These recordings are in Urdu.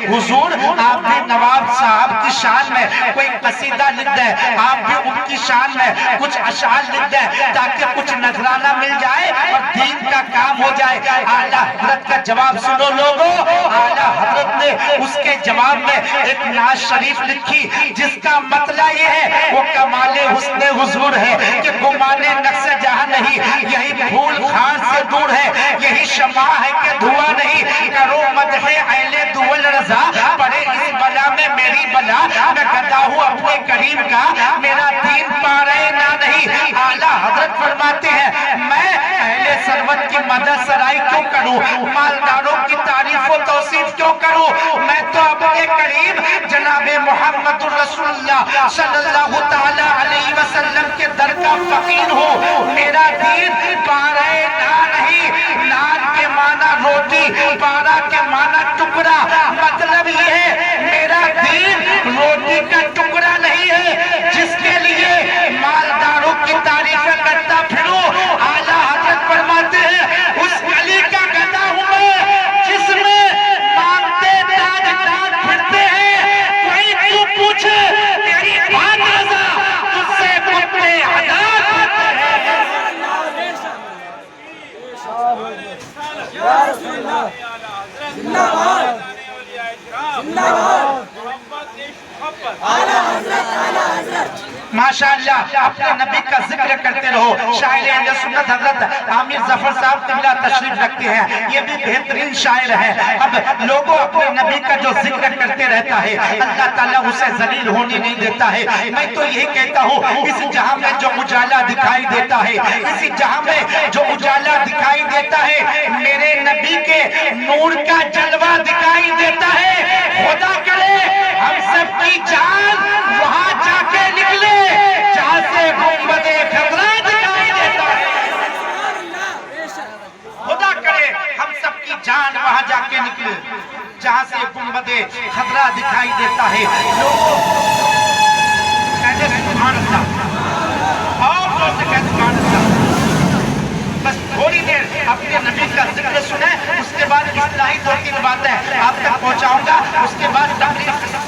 حضور آپ بھی نواب صاحب کی شان میں کوئی قصیدہ لکھ دیں، آپ بھی ان کی شان میں کچھ اشعار لکھ دیں تاکہ کچھ نذرانہ مل جائے اور دین کا کام ہو جائے۔ اعلیٰ حضرت کا جواب سنو لوگوں، اعلیٰ حضرت نے اس کے جواب میں ایک نعت شریف لکھی جس کا مطلب یہ ہے وہ کمال حسن حضور ہے کہ گمان نقص جہاں نہیں، یہی پھول خار سے دور ہے، یہی شمع ہے کہ دھواں نہیں، کرو مدح اہل دول رضا، پڑے اس بلا میں میری بلا، میں گدا ہوں اپنے کریم کا، میرا دین پارے نہ نہیں۔ اعلیٰ حضرت فرماتے ہیں میں اہل ثروت کی مدح سرائی کیوں کروں، مالداروں کی تعریف و توصیف کیوں کروں، میں تو اپنے کریم جناب محمد رسول اللہ صلی اللہ تعالی علیہ وسلم کے در کا فقیر ہوں۔ میرا دین پارے نہ نہیں، نان کے معنی روٹی، پارا کے معنی ٹکڑا، مطلب یہ ہے میرا دین روٹی کا ٹکڑا نہیں ہے جس کے لیے مالداروں کی تعریفیں کرتا پھروں۔ اعلیٰ حضرت فرماتے ہیں اس گلی کا گدا ہوں میں جس میں مانگتے تاج دار پھرتے ہیں، کوئی کیوں پوچھے تیری بات رضا، تجھ سے کتے ہزار پھرتے ہیں۔ یا رسول اللہ زندہ باد زندہ باد اعلیٰ حضرت اعلیٰ حضرت۔ ماشاءاللہ اپنے نبی کا ذکر کرتے رہو۔ شاعر اہل سنت حضرت عامر ظفر صاحب قبلہ تشریف رکھتے ہیں، یہ بھی بہترین شاعر ہے۔ اب لوگوں اپنے نبی کا جو ذکر کرتے رہتا ہے اللہ تعالیٰ اسے ذلیل ہونے نہیں دیتا ہے۔ میں تو یہی کہتا ہوں اس جہاں میں جو اجالا دکھائی دیتا ہے، اسی جہاں میں جو اجالا دکھائی دیتا ہے میرے نبی کے نور کا جلوہ دکھائی دیتا ہے۔ خدا کرے ہم سب کی جان وہاں جا کے نکلے جہاں سے گنبد خضرا دکھائی دیتا ہے۔ خدا کرے ہم سب کی جان وہاں جا کے نکلے جہاں سے گنبد خضرا دکھائی دیتا ہے۔ لوگوں کہتے سبحان اللہ، اور جو سے کہتے سبحان اللہ۔ بس تھوڑی دیر اپنے نبی کا ذکر سنیں، اس کے بعد اصلاحی دو تین باتیں آپ تک پہنچاؤں گا، اس کے بعد تقریر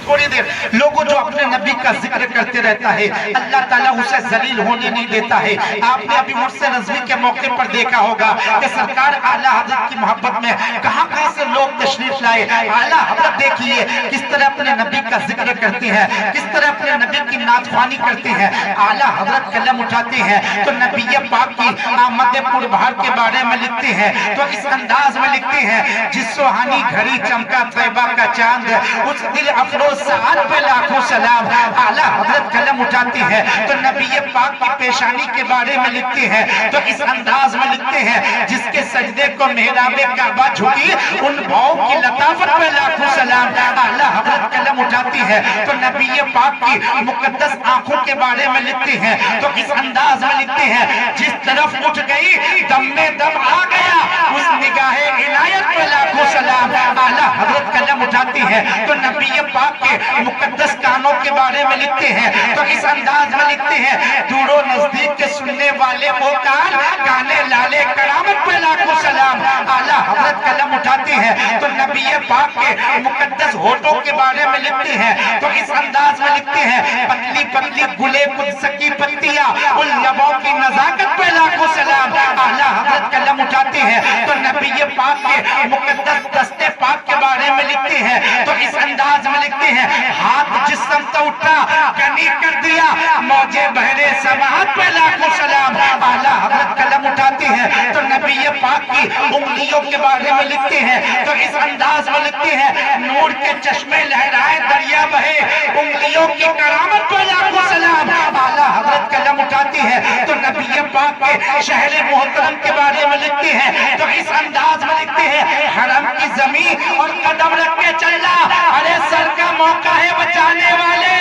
تھوڑی دیر۔ لوگوں جو اپنے نبی کا ذکر کرتے رہتا ہے اللہ تعالیٰ اسے ذلیل ہونے نہیں دیتا ہے۔ آپ نے ابھی عرس رضوی کے موقع پر دیکھا ہوگا کہ سرکار اعلیٰ حضرت کی محبت میں کہاں کہاں سے لوگ تشریف لائے۔ اعلیٰ حضرت دیکھیے کس طرح اپنے نبی کا ذکر کرتے ہیں، کس طرح اپنے نبی کی نعت خوانی کرتے ہیں۔ اعلیٰ حضرت قلم اٹھاتے ہیں تو نبی پاک کی آمد پربہار کے بارے میں لکھتے ہیں تو اس انداز میں لکھتے ہیں جس سوہانی گھڑی چمکا طیبہ کا چاند، اس دل افروز سعادت پہ لاکھوں سلام۔ اعلیٰ حضرت قلم اٹھاتی ہے تو نبی پاک کی پیشانی کے بارے میں لکھتے ہیں تو اس انداز میں لکھتے ہیں جس کے سجدے کو محراب کعبہ جھکی ان بھاؤں کی لطافت پہ لاکھوں سلام۔ اعلیٰ حضرت قلم اٹھاتی ہے تو نبی پاک کی مقدس آنکھوں کے بارے میں لکھتے ہیں تو اس انداز میں لکھتے ہیں جس طرف اٹھ گئی دم میں دم آ گیا اس نگاہ عنایت پہ لاکھوں سلام۔ اعلیٰ حضرت قلم اٹھاتی ہے تو نبی پاک کے مقدس کانوں کے بارے میں لکھتے ہیں تو اس انداز میں لکھتے ہیں دور و نزدیک کے سننے والے وہ کان کانے لالے کرامت پہ لاکھوں سلام۔ اعلیٰ حضرت قلم اٹھاتے ہیں تو نبی پاک کے مقدس ہونٹوں کے بارے میں لکھتے ہیں تو اس انداز میں لکھتے ہیں پتلی پتلی گلے قدس کی پتیاں ان لبوں کی نزاکت پہ لاکھوں سلام۔ اعلیٰ حضرت قلم اٹھاتے ہیں تو نبی پاک کے مقدس دستے پاک کے بارے میں لکھتے ہیں تو اس انداز میں لکھتے ہیں ہاتھ جسم تو اٹھا کنی کر دیا موجے بحرے سماعت پہ لاکھوں سلام۔ اعلیٰ حضرت قلم اٹھاتی ہے تو نبی پاک کی انگلیوں کے بارے میں لکھتے ہیں تو اس انداز میں لکھتے ہیں نور کے چشمے لہرائے دریا بہے انگلیوں کی کرامت پہ لاکھوں سلام۔ اعلیٰ حضرت قلم اٹھاتی ہے تو نبی پاک کے شہر محترم کے بارے میں لکھتے ہیں تو اس انداز میں لکھتے ہیں حرم کی زمین اور قدم رکھ کے چلنا ارے سر کا موقع ہے بچانے والے۔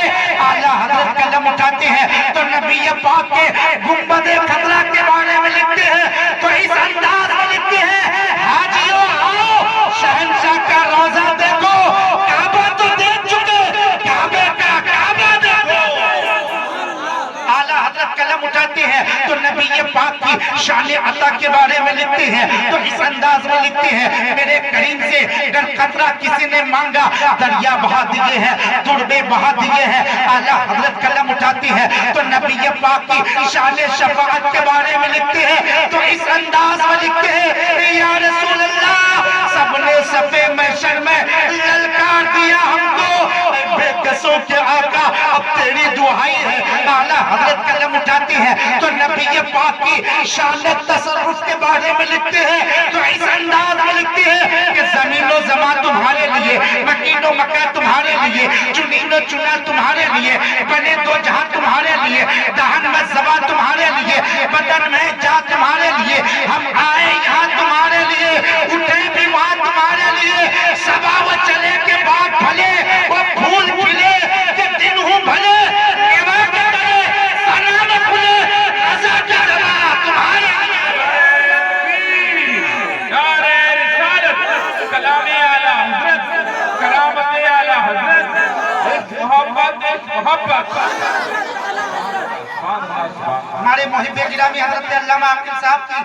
اعلیٰ حضرت قلم اٹھاتے ہیں تو نبی پاک کے گنبد خضرا کے بارے میں لکھتے ہیں تو اس انداز میں لکھتے ہیں حاجیوں آؤ شہنشاہ کا روضہ دیکھو، کعبہ تو دیکھ چکے کعبے کا کعبہ دیکھو۔ اعلیٰ حضرت قلم اٹھاتے ہیں تو نبی پاک کی شان عطا کے بارے میں لکھتے ہیں تو اس انداز میں لکھتے ہیں میرے کریم سے اگر قطرہ کسی نے مانگا دریا بہا دیے ہیں، دربے بہا دیے ہیں۔ اعلیٰ حضرت قلم اٹھاتی ہے تو نبی پاک کی شان شفاعت کے بارے میں لکھتے ہیں تو اس انداز میں لکھتے ہیں یا رسول اللہ سب نے صفے محشر میں للکار دیا ہم کو، بے کسوں کے آقا اب تیری دعائی ہے۔ اعلیٰ حضرت قلم اٹھاتی ہے تو نبی پاک کی شان تصرف کے بارے میں لکھتے ہیں تو اس انداز میں لکھتے ہیں کہ زمین و زمان تمہارے لیے، مکین و مکہ تمہارے لیے، چنین و چنا تمہارے لیے، بنے دو جہاں تمہارے لیے، دہن میں زبان تمہارے لیے، بدن میں جا تمہارے لیے، ہم آئے یہاں تمہارے لیے، اٹھے بھی وہاں تمہارے لیے، سبا و چلے کے بعد بھلے وہ پھول کھلے کہ دن ہوں بھلے، نیوا کے کرے سنا نہ کھلے، رضا کا روا تمہارے نعرہ رسالت، کلام اعلیٰ حضرت، کرامت اعلیٰ حضرت، محبت ہمارے محب گرامی حضرت علامہ عاقل صاحب کی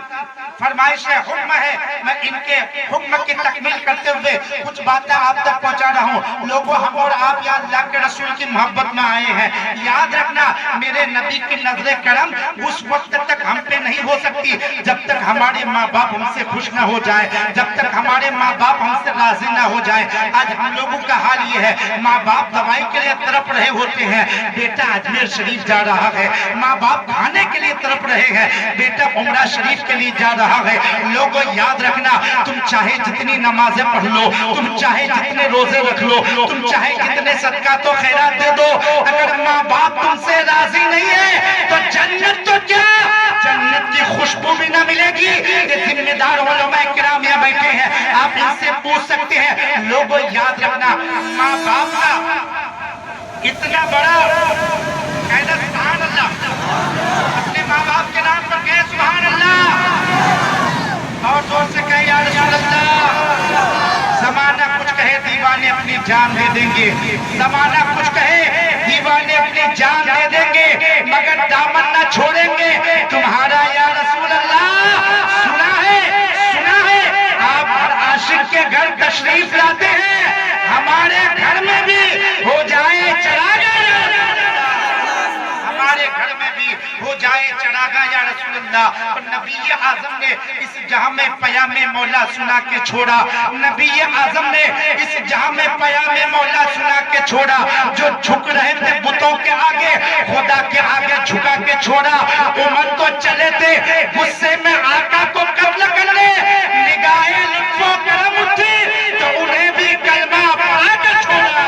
فرمائش ہے، حکم ہے، میں ان کے حکم کی تکمیل کرتے ہوئے کچھ باتیں آپ تک پہنچا رہا ہوں۔ لوگوں ہم اور آپ یا اللہ کے رسول کی محبت میں آئے ہیں، یاد رکھنا میرے نبی کی نظر کرم اس وقت تک ہم پہ نہیں ہو سکتی جب تک ہمارے ماں باپ ہم سے خوش نہ ہو جائے، جب تک ہمارے ماں باپ ہم سے راضی نہ ہو جائے۔ آج ہم لوگوں کا حال یہ ہے، ماں باپ دوائی کے لیے تڑپ رہے ہوتے ہیں، بیٹا اجمیر شریف جا رہا ہے، ماں باپ کھانے کے لیے تڑپ رہے ہیں، بیٹا عمرہ شریف کے لیے جا رہا ہے۔ لوگوں یاد رکھنا تم چاہے جتنی نمازیں پڑھ لو، تم چاہے جتنے روزے رکھ لو، تم چاہے جتنے صدقات و خیرات دے دو، اگر ماں باپ تم سے راضی نہیں ہے تو جنت تو کیا جنت کی خوشبو بھی نہ ملے گی۔ یہ ذمہ دار علماء کرام یہاں بیٹھے ہیں، آپ ان سے پوچھ سکتے ہیں۔ لوگوں یاد رکھنا ماں باپ کا اتنا بڑا کہنا سبحان اللہ، اپنے ماں باپ کے نام پر کہے سبحان اللہ، اور زور سے کہے یا رسول اللہ۔ زمانہ کچھ کہے دیوانے اپنی جان دے دیں گے، زمانہ کچھ کہے دیوانے اپنی جان دے دیں گے، مگر دامن نہ چھوڑیں گے تمہارا یا رسول اللہ۔ سنا ہے آپ ہر عاشق کے گھر تشریف لاتے ہیں، ہمارے گھر میں بھی ہو جائے چراغاں، ہمارے گھر میں بھی ہو جائے چراغاں یا رسول اللہ۔ اور نبی اعظم نے اس جہاں میں پیام مولا سنا کے چھوڑا، نبی اعظم نے اس جہاں میں پیام مولا سنا کے چھوڑا، جو جھک رہے تھے بتوں کے آگے خدا کے آگے جھکا کے چھوڑا۔ عمر تو چلے تھے غصے میں آقا کو قتل کرنے، نگاہیں لطف و کرم اٹھی تو انہیں بھی کلمہ پڑھا کر چھوڑا،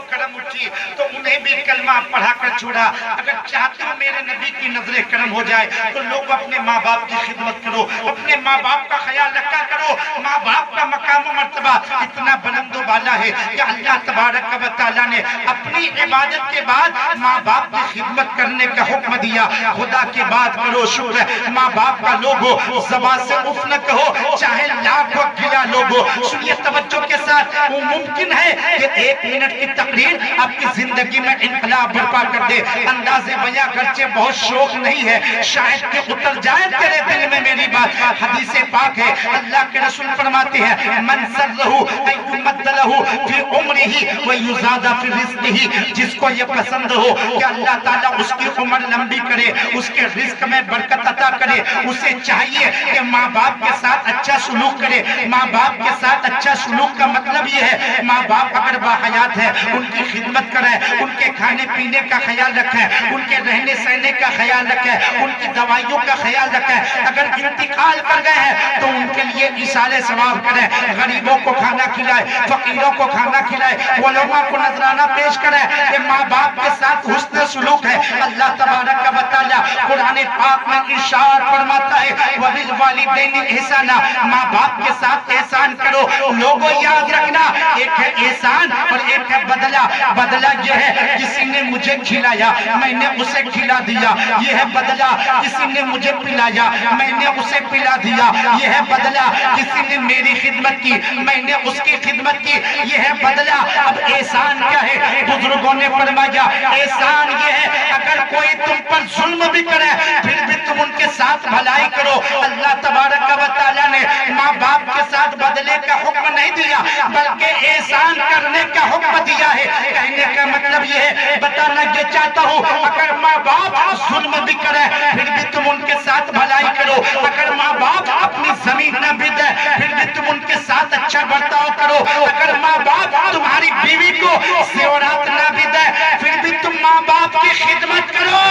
کرم اٹھی تو انہیں بھی کلمہ پڑھا کر چھوڑا۔ اگر چاہتے ہو میرے نبی کی نظر کرم ہو جائے تو لوگ اپنے ماں باپ کی خدمت کرو، اپنے ماں باپ کا خیال رکھا کرو۔ ماں باپ کا مقام و مرتبہ اتنا بلند و بالا ہے کہ اللہ تبارک و تعالیٰ نے اپنی عبادت کے بعد ماں باپ کی خدمت کرنے کا حکم دیا۔ خدا کی بات کرو شکر ہے، ماں باپ کا لوگو زبان سے اف نہ کہو، چاہے لاکھ وقت گیا لوگو۔ سنیے توجہ کے ساتھ، وہ ممکن ہے کہ 1 منٹ کی تقریر آپ کی زندگی میں انقلاب برپا کر دے۔ انداز بیاں گرچہ بہت شوق نہیں ہے، شاید کہ اتر جائے تیرے دل میں میری بات۔ حدیث پاک ہے، اللہ کے رسول فرماتے ہیں من سرہ ان یمد لہ فی عمرہ ویزاد فی رزقہ، جس کو یہ پسند ہو کہ اللہ تعالیٰ اس کی عمر لمبی کرے، اس کے رزق میں برکت عطا کرے، اسے چاہیے کہ ماں باپ کے ساتھ اچھا سلوک کرے۔ ماں باپ کے ساتھ اچھا سلوک کا مطلب یہ ہے ماں باپ اگر باحیات ہے ان کی خدمت کریں، ان کے کھانے پینے کا خیال رکھیں، ان کے رہنے سہنے کا خیال رکھیں، ان کی دوائیوں کا خیال رکھیں۔ اگر انتقال کر گئے ہیں تو ان کے لیے ایصال ثواب کریں، غریبوں کو کھانا کھلائے، فقیروں کو کھانا کھلائے، علماء کو نذرانہ پیش کریں۔ یہ ماں باپ کے ساتھ حسن سلوک ہے۔ اللہ تبارک و تعالیٰ قرآن پاک میں ارشاد فرماتا ہے وَبِالْوَالِدَيْنِ احسانا، ماں باپ کے ساتھ احسان کرو۔ لوگوں یاد رکھنا ایک ہے احسان اور ایک ہے بدلہ۔ بدلہ یہ ہے کسی نے مجھے کھلایا میں نے اسے کھلا دیا، یہ ہے بدلہ کسی نے مجھے پلایا میں نے اسے اسے پلا دیا، یہ ہے بدلہ۔ کسی نے میری خدمت کی، میں نے اس کی خدمت کی، یہ ہے بدلہ۔ اب احسان کیا ہے؟ بزرگوں نے فرمایا احسان یہ ہے اگر کوئی تم پر ظلم بھی کرے پھر بھی تم ان کے ساتھ بھلائی کرو۔ اللہ تبارک و تعالیٰ نے ماں باپ کے ساتھ بدلے کا حکم نہیں دیا بلکہ احسان کرنے کا حکم دیا ہے۔ کہنے کا مطلب یہ ہے، بتانا یہ چاہتا ہوں اگر ماں باپ ظلم بھی کرے پھر بھی تم ان کے ساتھ بھلائی کرو۔ اگر ماں باپ اپنی زمین نہ بھی دے پھر بھی تم ان کے ساتھ اچھا برتاؤ کرو۔ اگر ماں باپ تمہاری بیوی کو زیورات نہ بھی دے پھر بھی تم ماں باپ کی خدمت کرو۔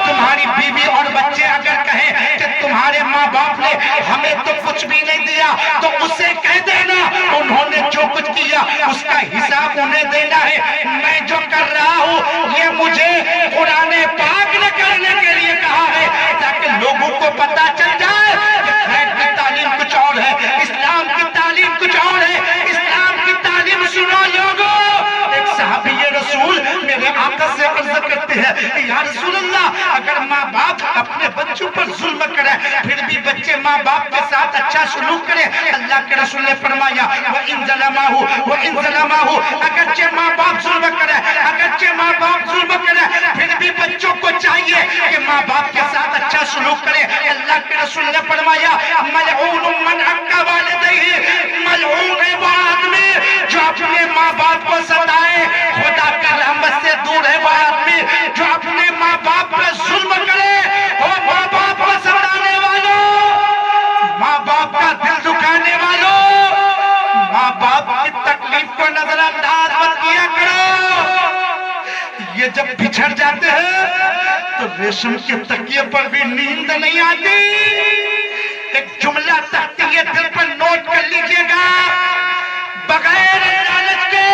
تمہاری بیوی اور بچے اگر کہیں کہ تمہارے ماں باپ نے ہمیں تو کچھ بھی نہیں دیا تو اسے کہہ دینا انہوں نے جو کچھ کیا اس کا حساب انہیں دینا ہے۔ میں جو کر رہا ہوں یہ مجھے قرآن پاک نے کرنے کے لیے کہا ہے تاکہ لوگوں کو پتا چل جائے کہ خیر کی تعلیم کچھ اور ہے، اسلام کی تعلیم کچھ اور ہے۔ اسلام کی تعلیم سنو لوگوں۔ ایک صحابی رسول میرے آقا سے عرض کرتے ہیں کہ یا رسول اللہ اگر ماں باپ اپنے بچوں پر ظلم کرے پھر بھی بچے ماں باپ کے ساتھ اچھا سلوک کرے، اللہ کے رسول نے فرمایا وَإِن ظَلَمَاهُ اگرچہ ماں باپ ظلم کرے، اگرچہ ماں باپ ظلم کرے پھر بھی بچوں کو چاہیے کہ ماں باپ کے ساتھ اچھا سلوک کرے۔ اللہ کے رسول نے فرمایا ملعون من عق والدیہ، ملعون ہے وہ آدمی جو اپنے ماں باپ کو ستائے، خدا کا رحمت سے دور ہے وہ آدمی جو اپنے ماں باپ پر ظلم کرے۔ اور ماں باپ کو ستانے والوں، ماں باپ کا دل دکھانے والوں، ماں باپ کی تکلیف کو نظر انداز مت کیا کرو۔ یہ جب بچھڑ جاتے ہیں تو ریشم کے تکیے پر بھی نیند نہیں آتی۔ ایک جملہ تحتیہ دل پر نوٹ کر لیجئے گا، بغیر لالچ کے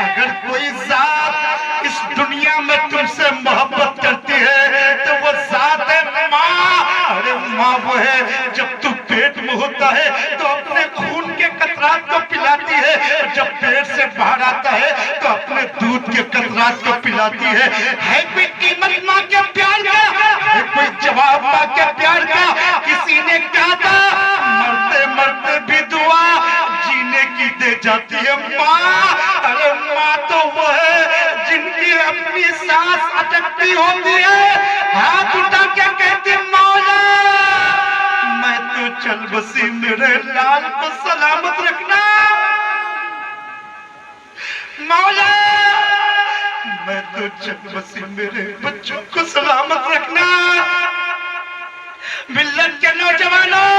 اگر کوئی ذات اس دنیا میں تم سے محبت کرتی ہے تو وہ ذات ہے ماں۔ ارے ماں وہ ہے جب تم پیٹ میں ہوتا ہے تو اپنے خون کے قطرات کو پلاتی ہے، اور جب پیٹ سے باہر آتا ہے تو اپنے دودھ کے قطرات کو پلاتی ہے۔ ہے کوئی قیمت ماں کے پیار کا؟ ہے کوئی جواب ماں کے پیار کا؟ کسی نے کہا تھا مرتے مرتے بھی دعا جینے کی دے جاتی ہے ماں۔ ارے ماں تو وہ ہے جن کی اپنی سانس اٹکتی ہوتی ہے، ہاتھ اٹھا کے کہتی مولا میں تو چل بسی میرے لال کو سلامت رکھنا، مولا میں تو چل بسی میرے بچوں کو سلامت رکھنا۔ ملت کے نوجوانوں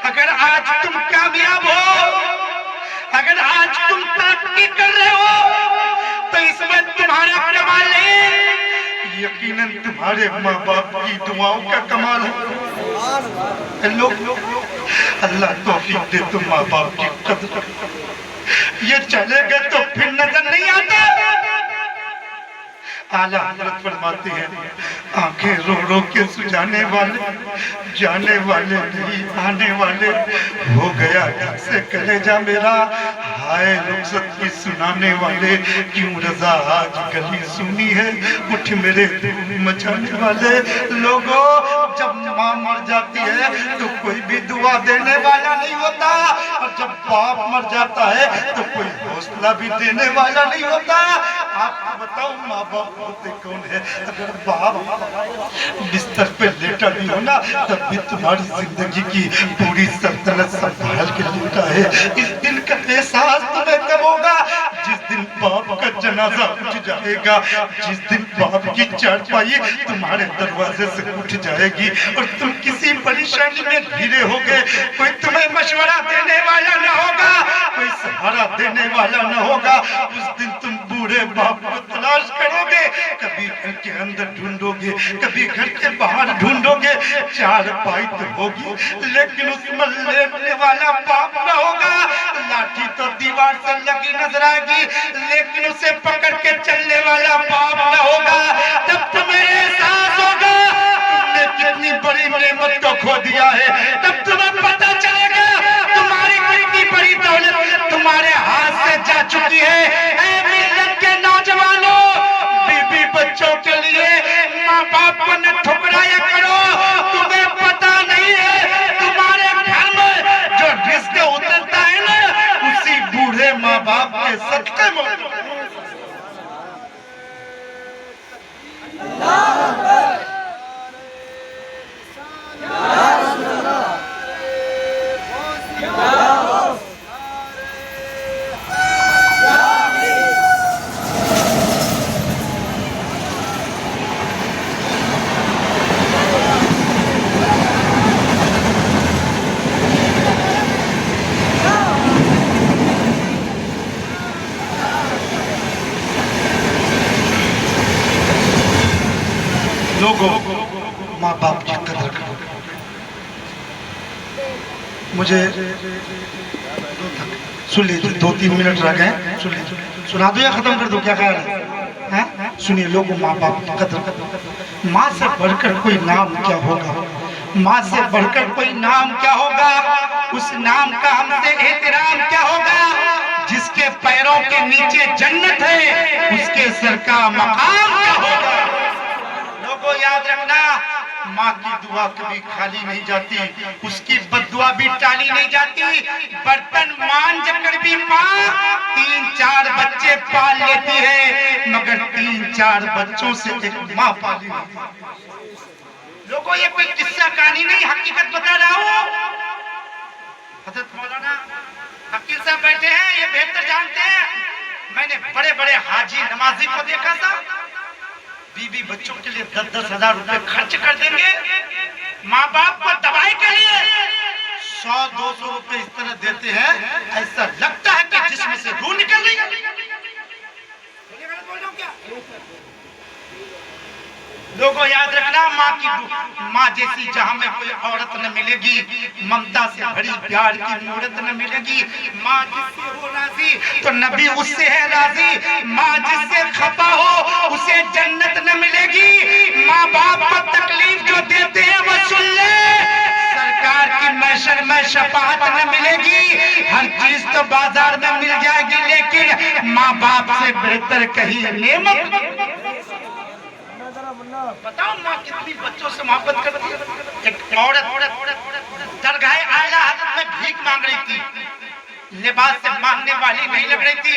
اگر آج تم کامیاب ہو، اگر آج تم ترقی کر رہے ہو تو اس میں تمہارا کمال نہیں، یقیناً تمہارے ماں باپ کی دعاؤں کا کمال ہے۔ لوگ اللہ توفیق دے تو ماں باپ کی قدر، یہ چلے گئے تو پھر نظر نہیں آتا۔ اعلیٰ حضرت فرماتے ہیں آنکھیں رو رو کے سجانے والے، جانے والے نہیں آنے والے، ہو گیا دل سے کلیجہ میرا ہائے رخصت کی سنانے والے، کیوں رضا آج گلی سنی ہے اٹھ میرے دل مچانے والے۔ لوگوں جب ماں مر جاتی ہے تو کوئی بھی دعا دینے والا نہیں ہوتا، اور جب باپ مر جاتا ہے تو کوئی حوصلہ بھی دینے والا نہیں ہوتا۔ آپ کو بتاؤ ماں باپ ہوتے کون ہے؟ اگر باپ بستر پہ لیٹا بھی ہو نا تب بھی تمہاری زندگی کی پوری سلطنت سنبھال کے لیٹا ہے۔ اس دن کا احساس تمہیں کب ہوگا؟ جس دن باپ کا جنازہ اٹھ جائے گا، جس دن باپ کی چارپائی تمہارے دروازے سے اٹھ جائے گی اور تم کسی پریشانی میں گھرے ہوگے، کوئی تمہیں مشورہ دینے والا نہ ہوگا، کوئی سہارا دینے والا نہ ہوگا، اس دن تم بوڑھے باپ کو تلاش کرو گے، کبھی گھر کے اندر ڈھونڈو گے، کبھی گھر کے باہر ڈھونڈو گے، چارپائی تو ہوگی لیکن اس میں لیٹنے والا باپ نہ ہوگا، لاٹھی تو دیوار سے لگی نظر آئے گی لیکن اسے پکڑ کے چلنے والا باپ نہ ہوگا۔ تب تمہیں احساس ہوگا تم نے کتنی بڑی نعمت کو کھو دیا ہے، تب تمہیں پتہ چلے گا تمہاری کتنی بڑی دولت تمہارے ہاتھ سے جا چکی ہے۔ اے ملت کے نوجوانوں، بیوی بچوں کے لیے ماں باپ کو نہ ٹھکرایا کرو، تمہیں پتہ باپ کے صدقے موت لوگوں ماں باپ کی قدر کرو. مجھے سن لیجیے 2-3 منٹ رہ گئے. سنا دو یا ختم کر دو؟ کیا خیال ہے؟ سنیے لوگوں، ماں باپ کی قدر کرو. ماں سے بڑھ کر کوئی نام کیا ہوگا؟ ماں سے بڑھ کر کوئی نام کیا ہوگا؟ اس نام کا ہم سے احترام کیا ہوگا؟ جس کے پیروں کے نیچے جنت ہے اس کے سر کا مقام کیا ہوگا؟ لوگوں یاد رکھنا، ماں کی دعا کبھی خالی نہیں جاتی، اس کی بددعا بھی ٹالی نہیں جاتی. برتن مانجھ کر بھی ماں 3-4 بچے پال لیتی ہے، مگر 3-4 بچوں سے ایک ماں پالی نہیں. لوگوں یہ کوئی قصہ کہانی نہیں، حقیقت بتا رہا ہوں. حضرت مولانا حقیل صاحب بیٹھے ہیں، یہ بہتر جانتے ہیں. میں نے بڑے بڑے حاجی نمازی کو دیکھا تھا، بیوی بچوں کے لیے 10-10 ہزار روپے خرچ کر دیں گے. ماں باپ کو دوائی کے لیے 100-200 روپے اس طرح دیتے ہیں، ایسا لگتا ہے کہ جسم سے روح نکل رہی ہے. لوگوں یاد رکھنا، ماں جیسی جہاں میں کوئی عورت نہ ملے گی، ممتا سے بھری پیار کی مورت نہ ملے گی. ماں جس سے ہو راضی تو نبی اس سے ہے راضی، ماں جس سے خفا ہو اسے جنت نہ ملے گی. ماں باپ کو تکلیف جو دیتے ہیں وہ سن لے، سرکار کی محشر میں شفاعت نہ ملے گی. ہر چیز تو بازار میں مل جائے گی، لیکن ماں باپ سے بہتر کہیں نعمت. بتاؤ ماں کتنی بچوں سے محبت کرتی ہے. ایک عورت درگاہ اعلیٰ حضرت میں بھیک مانگ رہی تھی، لباس سے مانگنے والی نہیں لگ رہی تھی.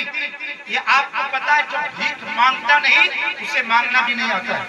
یہ آپ کو پتا ہے جو بھیک مانگتا نہیں اسے مانگنا بھی نہیں آتا ہے.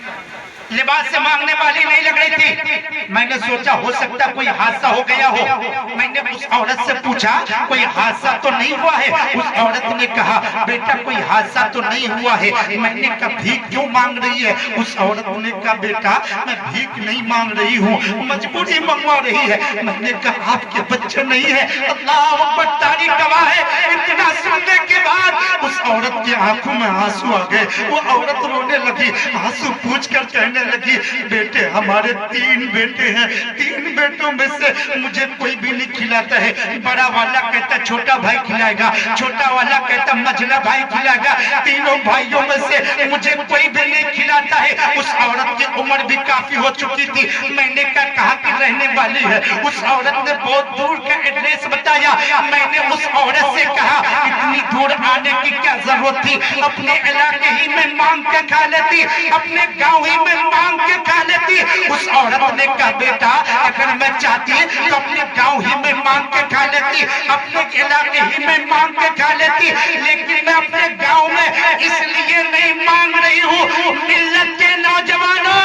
لباس سے مانگنے والی نہیں لگ رہی تھی. میں نے سوچا ہو سکتا کوئی حادثہ ہو گیا ہو. میں نے اس عورت سے پوچھا کوئی حادثہ تو نہیں ہوا ہے؟ اس عورت نے کہا بیٹا کوئی حادثہ تو نہیں ہوا ہے. میں نے کہا بھیک کیوں مانگ رہی ہے؟ اس عورت نے کہا بیٹا میں بھیک نہیں مانگ رہی ہوں، مجبوری منگوا رہی ہے. میں نے کہا آپ کے بچے نہیں ہیں؟ اللہ اکبر، تاریخ گواہ ہے. اتنا سننے کے بعد اس عورت کی آنکھوں میں آنسو آ گئے. وہ عورت رونے لگی، آنسو پوچھ کر کہنے لگی بیٹے ہمارے 3 بیٹے ہیں، 3 بیٹوں میں سے مجھے کوئی بھی نہیں کھلاتا ہے. بڑا والا کہتا چھوٹا بھائی کھلائے گا، چھوٹا والا کہتا مجھلا بھائی کھلائے گا، تینوں بھائیوں میں سے مجھے کوئی بھی نہیں کھلاتا ہے. اس عورت کی عمر بھی کافی ہو چکی تھی. میں نے کہا کہ رہنے والی ہے؟ اس عورت نے بہت دور کا ایڈریس بتایا. میں نے اس عورت سے کہا اتنی دور آنے کی کیا ضرورت تھی؟ اپنے علاقے ہی میں مانگ کے کھا لیتی، اپنے گاؤں ہی میں مانگ کے کھا لیتی. اس عورت نے کہا بیٹا اگر میں چاہتی تو اپنے گاؤں ہی میں مانگ کے کھا لیتی، اپنے علاقے ہی میں مانگ کے کھا لیتی، لیکن میں اپنے گاؤں میں اس لیے نہیں مانگ رہی ہوں. ملت کے نوجوانوں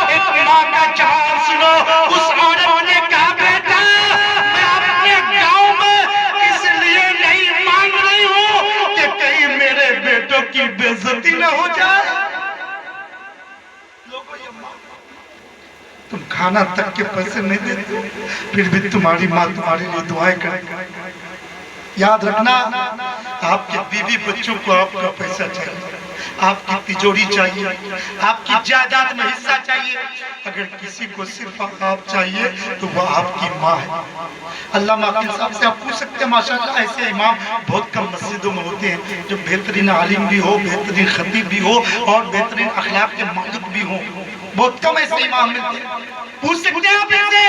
ایک ماں کا جواب سنو. اس عورت نے کہا بیٹا میں اپنے گاؤں میں اس لیے نہیں مانگ رہی ہوں کہ کہیں میرے بیٹوں کی بے عزتی نہ ہو جائے. تم کھانا تک کے پیسے نہیں دیتے، پھر بھی تمہاری ماں تمہارے لیے دعائیں کرے. یاد رکھنا آپ کے بیوی بچوں کو آپ کا پیسہ چاہیے، آپ کی تجوری چاہیے، آپ کی جائیداد میں حصہ چاہیے. اگر کسی کو صرف آپ چاہیے تو وہ آپ کی ماں ہے. علامہ عقیل صاحب سے آپ پوچھ سکتے ہیں ماشاءاللہ ایسے امام بہت کم مسجدوں میں ہوتے ہیں جو بہترین عالم بھی ہو، بہترین خطیب بھی ہو اور بہترین اخلاق کے مالک بھی ہوں. بہت کم ایسے امام ملتے ہیں. پوچھ سکتے ہیں آپ ان سے.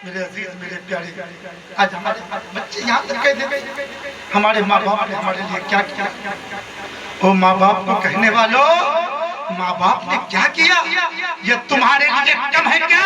میرے عزیز میرے پیارے، آج ہمارے بچے یہاں تک کہہ دیں ہمارے ماں باپ نے ہمارے لیے کیا کیا. وہ ماں باپ کو کہنے والوں، ماں باپ نے کیا کیا؟ یہ تمہارے لیے کم ہے کیا؟